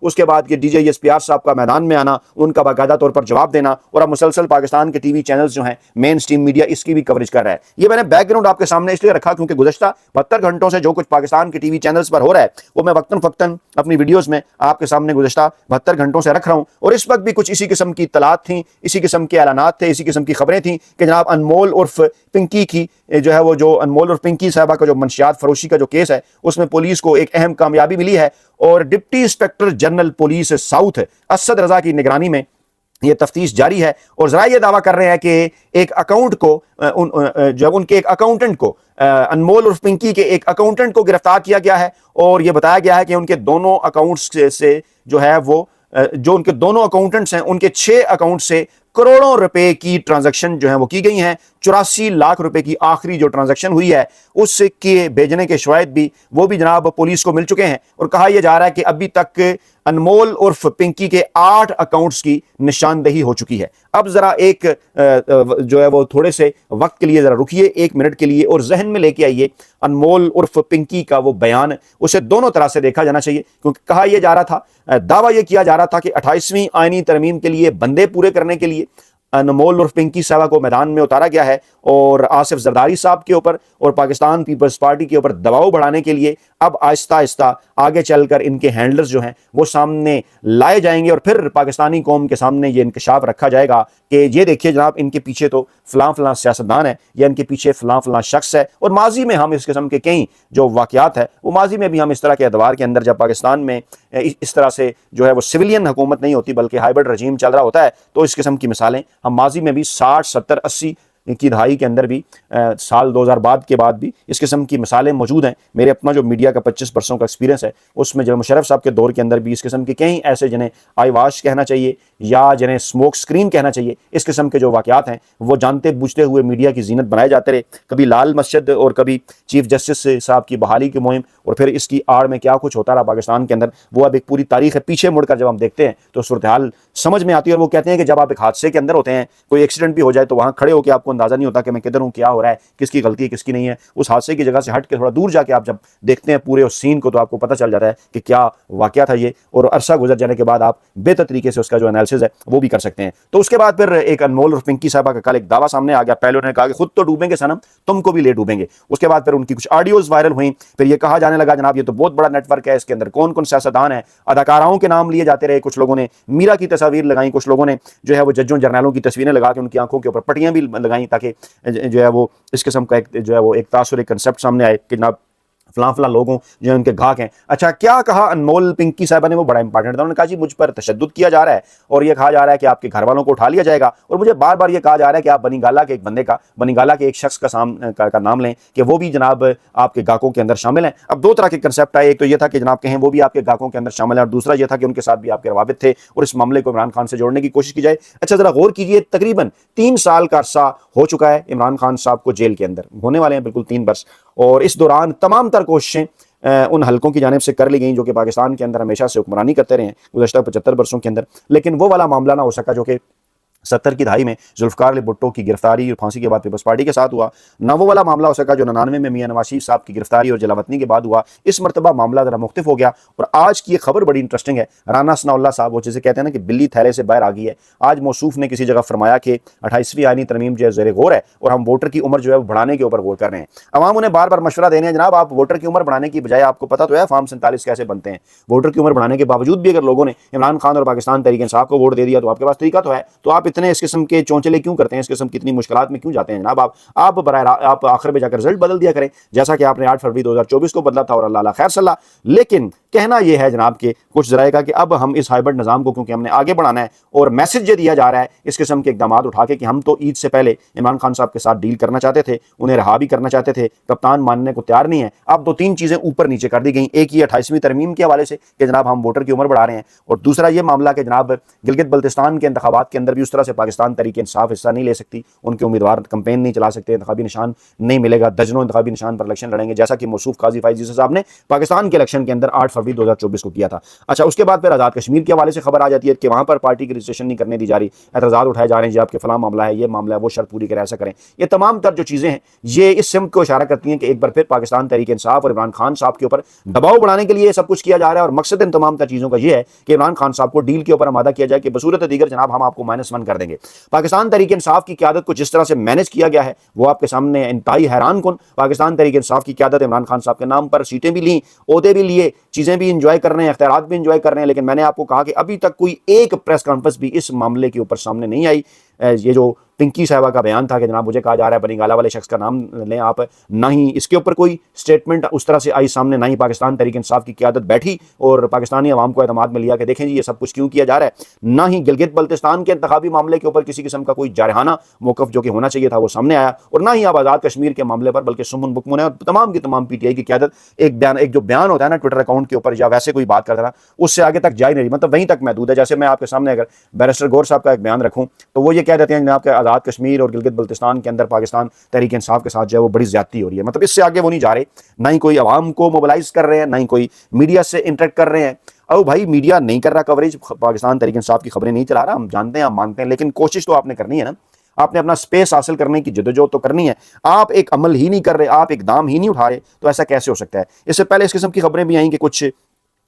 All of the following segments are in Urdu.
اس کے بعد یہ D J S P R صاحب کا میدان میں آنا, ان کا باقاعدہ طور پر جواب دینا, اور اب مسلسل پاکستان کے ٹی وی چینلز جو ہیں مین اسٹریم میڈیا اس کی بھی کوریج کر رہا ہے. یہ میں نے بیک گراؤنڈ آپ کے سامنے اس لیے رکھا کیونکہ گزشتہ 72 گھنٹوں سے جو کچھ پاکستان کے ٹی وی چینلز پر ہو رہا ہے وہ میں وقتاً فوقتاً اپنی ویڈیوز میں آپ کے سامنے گزشتہ 72 گھنٹوں سے رکھ رہا ہوں, اور اس وقت بھی کچھ اسی قسم کی اطلاعات تھیں, اسی قسم کے اعلانات تھے, اسی قسم کی خبریں تھیں کہ جناب انمول عرف پنکی کی جو ہے وہ جو انمول عرف پنکی صاحبہ کا جو منشیات فروشی کا جو کیس ہے اس میں پولیس کو ایک اہم کامیابی ملی ہے, اور deputy inspector general police south Asad Raza کی نگرانی میں یہ تفتیش جاری ہے. اور ذرائع یہ دعویٰ کر رہے ہیں کہ ایک اکاؤنٹ کو جب ان کے ایک اکاؤنٹنٹ کو انمول عرف پنکی کے ایک اکاؤنٹنٹ کو گرفتار کیا گیا ہے, اور یہ بتایا گیا ہے کہ ان کے دونوں اکاؤنٹس سے جو ہے وہ جو ان کے دونوں اکاؤنٹنٹس ہیں ان کے 6 اکاؤنٹ سے کروڑوں روپے کی ٹرانزیکشن جو ہیں وہ کی گئی ہیں. 84 لاکھ روپے کی آخری جو ٹرانزیکشن ہوئی ہے اس کے بھیجنے کے شواہد بھی وہ بھی جناب پولیس کو مل چکے ہیں, اور کہا یہ جا رہا ہے کہ ابھی تک انمول عرف پنکی کے 8 اکاؤنٹس کی نشاندہی ہو چکی ہے. اب ذرا ایک جو ہے وہ تھوڑے سے وقت کے لیے ذرا رکیے 1 منٹ کے لیے, اور ذہن میں لے کے آئیے انمول عرف پنکی کا وہ بیان, اسے دونوں طرح سے دیکھا جانا چاہیے, کیونکہ کہا یہ جا رہا تھا, دعویٰ یہ کیا جا رہا تھا کہ 28ویں آئینی ترمیم کے لیے بندے پورے کرنے کے لیے انمول عرف پنکی صاحبہ کو میدان میں اتارا گیا ہے, اور آصف زرداری صاحب کے اوپر اور پاکستان پیپلز پارٹی کے اوپر دباؤ بڑھانے کے لیے اب آہستہ آہستہ آگے چل کر ان کے ہینڈلرز جو ہیں وہ سامنے لائے جائیں گے, اور پھر پاکستانی قوم کے سامنے یہ انکشاف رکھا جائے گا کہ یہ دیکھیے جناب ان کے پیچھے تو فلاں فلاں سیاستدان ہے, یا ان کے پیچھے فلاں فلاں شخص ہے. اور ماضی میں ہم اس قسم کے کئی جو واقعات ہے وہ ماضی میں بھی ہم اس طرح کے ادوار کے اندر جب پاکستان میں اس طرح سے جو ہے وہ سویلین حکومت نہیں ہوتی بلکہ ہائبرڈ رجیم چل رہا ہوتا ہے, تو اس قسم کی مثالیں ہم ماضی میں بھی 60 70 80 کی دہائی کے اندر بھی سال 2000 کے بعد بھی اس قسم کی مثالیں موجود ہیں. میرے اپنا جو میڈیا کا 25 برسوں کا ایکسپیرینس ہے اس میں جنرل مشرف صاحب کے دور کے اندر بھی اس قسم کے کئی ایسے جنہیں آئی واش کہنا چاہیے یا جنہیں اسموک اسکرین کہنا چاہیے, اس قسم کے جو واقعات ہیں وہ جانتے بوجھتے ہوئے میڈیا کی زینت بنائے جاتے رہے. کبھی لال مسجد اور کبھی چیف جسٹس صاحب کی بحالی کی مہم, اور پھر اس کی آڑ میں کیا کچھ ہوتا رہا پاکستان کے اندر, وہ اب ایک پوری تاریخ ہے. پیچھے مڑ کر جب ہم دیکھتے ہیں تو صورتحال سمجھ میں آتی ہے, اور وہ کہتے ہیں کہ جب آپ ایک حادثے کے اندر ہوتے ہیں, کوئی ایکسیڈنٹ بھی ہو جائے تو وہاں کھڑے ہو کے آپ کو اندازہ نہیں ہوتا کہ میں کدھر ہوں, کیا ہو رہا ہے, کس کی غلطی ہے کس کی نہیں ہے. اس حادثے کی جگہ سے ہٹ کے تھوڑا دور جا کے آپ جب دیکھتے ہیں پورے اس سین کو تو آپ کو پتہ چل جاتا ہے کہ کیا واقعہ تھا یہ, اور عرصہ گزر جانے کے بعد آپ بہتر طریقے سے اس کا جو انالیسز ہے وہ بھی کر سکتے ہیں. تو اس کے بعد پھر ایک انمول عرف پنکی صاحبہ کا کل ایک دعویٰ سامنے آ گیا. پہلے انہوں نے کہا کہ خود تو ڈوبیں گے صنم, تم کو بھی لے ڈوبیں گے. اس کے بعد پھر ان کی کچھ آڈیوز وائرل ہوئیں, پھر یہ کہا جانے لگا جناب یہ تو بہت بڑا نیٹ ورک ہے, اس کے اندر کون کون سیاستدان ہیں, اداکاراؤں کے نام لیے جاتے رہے, کچھ لوگوں نے میرا کی تصاویر لگائیں, کچھ لوگوں نے جو ہے وہ ججوں جرنیلوں کی تصویریں لگا کے ان کی آنکھوں کے اوپر پٹیاں بھی لگائیں تاکہ جو ہے وہ اس قسم کا ایک جو ہے وہ ایک تاثر ایک کنسیپٹ سامنے آئے کہ جناب فلاں فلاں لوگوں جو ان کے گھاک ہیں. اچھا کیا کہا انمول پنکی صاحبہ نے, وہ بڑا انپارٹنٹ تھا. انہوں نے کہا جی مجھ پر تشدد کیا جا رہا ہے, اور یہ کہا جا رہا ہے کہ آپ کے گھر والوں کو اٹھا لیا جائے گا, اور مجھے بار بار یہ کہا جا رہا ہے کہ آپ بنی گالا کے ایک بندے کا, بنی گالا کے ایک شخص کا نام لیں کہ وہ بھی جناب آپ کے گاہکوں کے اندر شامل ہیں. اب 2 طرح کے کنسیپٹ آئے, ایک تو یہ تھا کہ جناب کہیں وہ بھی آپ کے گاہکوں کے اندر شامل ہیں, اور دوسرا یہ تھا کہ ان کے ساتھ بھی آپ کے روابط تھے اور اس معاملے کو عمران خان سے جوڑنے کی کوشش کی جائے. اچھا ذرا غور کیجئے, تقریباً 3 سال کا عرصہ ہو چکا ہے عمران خان صاحب کو جیل کے اندر, ہونے والے ہیں بالکل 3 برس, اور اس دوران تمام تر کوششیں ان حلقوں کی جانب سے کر لی گئیں جو کہ پاکستان کے اندر ہمیشہ سے حکمرانی کرتے رہے ہیں گزشتہ 75 برسوں کے اندر, لیکن وہ والا معاملہ نہ ہو سکا جو کہ 70 کی دہائی میں ذوالفقار علی بھٹو کی گرفتاری اور پھانسی کے بعد پیپلز پارٹی کے ساتھ ہوا, نہ وہ والا معاملہ ہو سکا جو 99 میں میاں نواز شریف صاحب کی گرفتاری اور جلاوطنی کے بعد ہوا. اس مرتبہ معاملہ ذرا مختلف ہو گیا, اور آج کی یہ خبر بڑی انٹرسٹنگ ہے. رانا ثناء اللہ صاحب, وہ جسے کہتے ہیں نا کہ بلی تھیلے سے باہر آ گئی ہے, آج موصوف نے کسی جگہ فرمایا کہ 28ویں آئینی ترمیم جو ہے زیر غور ہے, اور ہم ووٹر کی عمر جو ہے وہ بڑھانے کے اوپر غور کر رہے ہیں. عوام انہیں بار بار مشورہ دے رہے ہیں جناب آپ ووٹر کی عمر بڑھانے کی بجائے, آپ کو پتہ تو ہے فارم 47 کیسے بنتے ہیں, ووٹر کی عمر بڑھانے کے باوجود بھی اگر لوگوں نے عمران خان اور پاکستان تحریک انصاف کو ووٹ دے دیا تو آپ کے پاس طریقہ تو ہے, تو آپ اتنے اس قسم کے چونچلے کیوں کرتے ہیں, اس قسم کی اتنی مشکلات میں کیوں جاتے ہیں جناب. آپ آپ آخر میں جا کر رزلٹ بدل دیا کریں جیسا کہ آپ نے 8 فروری 2024 کو بدلا تھا, اور اللہ خیر صلاح. لیکن کہنا یہ ہے جناب کہ کچھ ذرائع کا کہ اب ہم اس ہائبرڈ نظام کو کیونکہ ہم نے آگے بڑھانا ہے, اور میسج یہ دیا جا رہا ہے اس قسم کے اقدامات اٹھا کے کہ ہم تو عید سے پہلے عمران خان صاحب کے ساتھ ڈیل کرنا چاہتے تھے, انہیں رہا بھی کرنا چاہتے تھے, کپتان ماننے کو تیار نہیں ہے. اب 2-3 چیزیں اوپر نیچے کر دی گئیں, ایک یہ 28ویں ترمیم کے حوالے سے کہ جناب ہم ووٹر کی عمر بڑھا رہے ہیں, اور دوسرا یہ معاملہ کہ جناب گلگت بلتستان کے انتخابات کے اندر بھی اس طرح طرح سے پاکستان تحریک انصاف حصہ نہیں لے سکتی، ان کے امیدوار کمپین نہیں چلا سکتے، انتخابی نشان نہیں ملے گا، درجنوں انتخابی نشان پر الیکشن لڑیں گے، جیسا کہ موصوف قاضی فائز عیسی صاحب نے پاکستان کے الیکشن کے اندر 8 فروری 2024 کو کیا تھا۔ اچھا، اس کے بعد پھر آزاد کشمیر کے حوالے سے خبر آ جاتی ہے کہ وہاں پر پارٹی کی رجسٹریشن نہیں کرنے دی جا رہی، اعتراضات اٹھائے جا رہے ہیں، جی آپ کے فلاں معاملہ ہے، یہ معاملہ ہے، وہ شرط پوری کریں، ایسا کریں۔ یہ تمام تر جو چیزیں ہیں یہ اس سمت کو اشارہ کرتی ہیں کہ ایک بار پھر پاکستان تحریک انصاف اور عمران خان صاحب کے اوپر دباؤ بڑھانے کے لیے یہ سب کچھ کیا جا رہا ہے، اور مقصد ان تمام تر چیزوں کا یہ ہے کہ عمران خان صاحب کو ڈیل کے اوپر آمادہ کیا جائے کہ بصورت دیگر جناب ہم آپ کو -1 کر دیں گے۔ پاکستان تحریک انصاف کی قیادت کو جس طرح سے مینج کیا گیا ہے وہ آپ کے سامنے انتہائی حیران کن۔ پاکستان تحریک انصاف کی قیادت عمران خان صاحب کے نام پر سیٹیں بھی لیں، عہدے بھی لیے، چیزیں بھی انجوائے کر رہے ہیں، اختیارات بھی انجوائے کر رہے ہیں، لیکن میں نے آپ کو کہا کہ ابھی تک کوئی ایک پریس کانفرنس بھی اس معاملے کے اوپر سامنے نہیں آئی۔ یہ جو پنکی صاحبہ کا بیان تھا کہ جناب مجھے کہا جا رہا ہے بنگالہ والے شخص کا نام لیں آپ، نہ ہی اس کے اوپر کوئی سٹیٹمنٹ اس طرح سے آئی سامنے، نہ ہی پاکستان تحریک انصاف کی قیادت بیٹھی اور پاکستانی عوام کو اعتماد میں لیا کہ دیکھیں جی یہ سب کچھ کیوں کیا جا رہا ہے، نہ ہی گلگت بلتستان کے انتخابی معاملے کے اوپر کسی قسم کا کوئی جارحانہ موقف جو کہ ہونا چاہیے تھا وہ سامنے آیا، اور نہ ہی اب آزاد کشمیر کے معاملے پر بلکہ سمن بکمن ہے، اور تمام کی تمام پی ٹی آئی کی قیادت ایک جو بیان ہوتا ہے نا ٹویٹر اکاؤنٹ کے اوپر یا ویسے کوئی بات کرتا ہے اس سے آگے تک جا ہی نہیں رہی، مطلب وہیں تک محدود ہے۔ جیسے میں آپ کے سامنے اگر بیرسٹر گور صاحب کا ایک بیان رکھوں تو وہ یہ کہہ دیتے ہیں جناب کہ آزاد کشمیر اور گلگت بلتستان کے اندر پاکستان تحریک انصاف کے ساتھ جو ہے وہ بڑی زیادتی ہو رہی ہے، مطلب اس سے آگے وہ نہیں جا رہے، نہ ہی کوئی عوام کو موبلائز کر رہے ہیں، نہ ہی کوئی میڈیا سے انٹریکٹ کر رہے ہیں۔ او بھائی میڈیا نہیں کر رہا کوریج، پاکستان تحریک انصاف کی خبریں نہیں چلا رہا، ہم جانتے ہیں، ہم مانتے ہیں، لیکن کوشش تو آپ نے کرنی ہے نا، آپ نے اپنا سپیس حاصل کرنے کی جدوجہد تو کرنی ہے۔ آپ ایک عمل ہی نہیں کر رہے، آپ ایک دام ہی نہیں اٹھا رہے، تو ایسا کیسے ہو سکتا ہے؟ اس سے پہلے اس قسم کی خبریں بھی آئیں کہ کچھ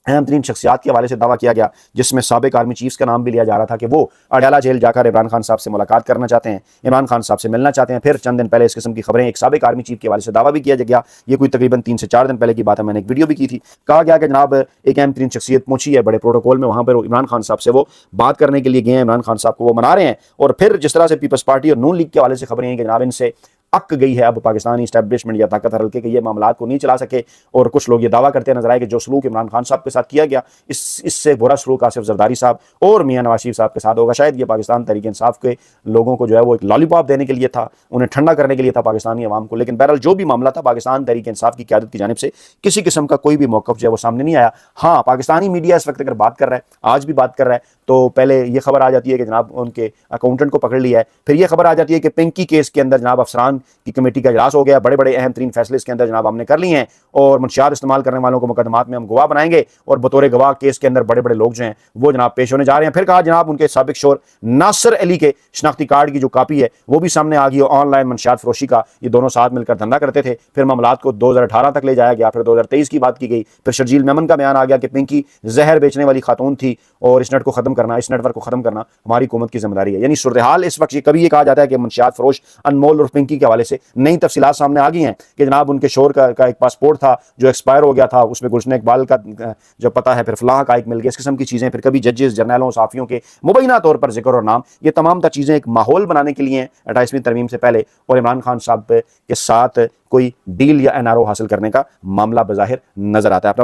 اہم ترین شخصیات کے حوالے سے دعویٰ کیا گیا، جس میں سابق آرمی چیفز کا نام بھی لیا جا رہا تھا کہ وہ اڈیالہ جیل جا کر عمران خان صاحب سے ملاقات کرنا چاہتے ہیں، عمران خان صاحب سے ملنا چاہتے ہیں۔ پھر چند دن پہلے اس قسم کی خبریں ایک سابق آرمی چیف کے حوالے سے دعویٰ بھی کیا گیا، یہ کوئی تقریباً 3 سے 4 دن پہلے کی بات ہے، میں نے ایک ویڈیو بھی کی تھی۔ کہا گیا کہ جناب ایک اہم ترین شخصیت پہنچی ہے بڑے پروٹوکول میں، وہاں پر عمران خان صاحب سے وہ بات کرنے کے لیے گئے ہیں، عمران خان صاحب کو وہ منا رہے ہیں۔ اور پھر جس طرح سے پیپلز پارٹی اور نون لیگ کے حوالے سے خبریں ہیں کہ جناب ان سے اک گئی ہے اب پاکستانی اسٹیبلشمنٹ یا طاقتور حلقے کہ یہ معاملات کو نہیں چلا سکے، اور کچھ لوگ یہ دعویٰ کرتے نظر آئے کہ جو سلوک عمران خان صاحب کے ساتھ کیا گیا اس سے برا سلوک آصف زرداری صاحب اور میاں نواز شریف صاحب کے ساتھ ہوگا۔ شاید یہ پاکستان تحریک انصاف کے لوگوں کو جو ہے وہ ایک لالی پاپ دینے کے لیے تھا، انہیں ٹھنڈا کرنے کے لیے تھا پاکستانی عوام کو، لیکن بہرحال جو بھی معاملہ تھا پاکستان تحریک انصاف کی قیادت کی جانب سے کسی قسم کا کوئی بھی موقف جو ہے وہ سامنے نہیں آیا۔ ہاں پاکستانی میڈیا اس وقت اگر بات کر رہا ہے، آج بھی بات کر رہا ہے، تو پہلے یہ خبر آ جاتی ہے کہ جناب ان کے اکاؤنٹنٹ کو پکڑ لیا ہے، پھر یہ خبر آ جاتی ہے کہ پنکی کیس کے اندر جناب افسران کی کمیٹی کا اجلاس ہو گیا، بڑے بڑے اہم ترین فیصلے اس کے اندر جناب ہم نے کر لیے ہیں، اور منشیات استعمال کرنے والوں کو مقدمات میں ہم گواہ بنائیں گے، اور بطور گواہ کیس کے اندر بڑے بڑے لوگ جو ہیں وہ جناب پیش ہونے جا رہے ہیں۔ پھر کہا جناب ان کے سابق شوہر ناصر علی کے شناختی کارڈ کی جو کاپی ہے وہ بھی سامنے آ گئی، اور آن لائن منشیات فروشی کا یہ دونوں ساتھ مل کر دھندا کرتے تھے۔ پھر معاملات کو 2018 تک لے جایا گیا، پھر 2023 کی بات کی گئی، پھر شرجیل میمن کا بیان آ گیا کہ پنکی زہر بیچنے والی خاتون تھی، اور اس نیٹ ورک کو ختم کرنا ہماری حکومت کی ذمہ داری ہے۔ یعنی صورتحال اس وقت کبھی یہ کہا جاتا ہے کہ منشیات فروش انمول اور پنکی کے حوالے سے نئی تفصیلات سامنے آ گئی ہیں کہ جناب ان کے شوہر کا ایک پاسپورٹ تھا جو ایکسپائر ہو گیا تھا، اس میں گلشن اقبال کا جو پتہ ہے، پھر فلاں کا ایک مل گیا، اس قسم کی چیزیں، پھر کبھی ججز، جرنیلوں، صحافیوں کے مبینہ طور پر ذکر اور نام، یہ تمام تر چیزیں ایک ماحول بنانے کے لیے 28ویں ترمیم سے پہلے، اور عمران خان صاحب کے ساتھ کوئی ڈیل یا NRO حاصل کرنے کا معاملہ بظاہر نظر آتا ہے۔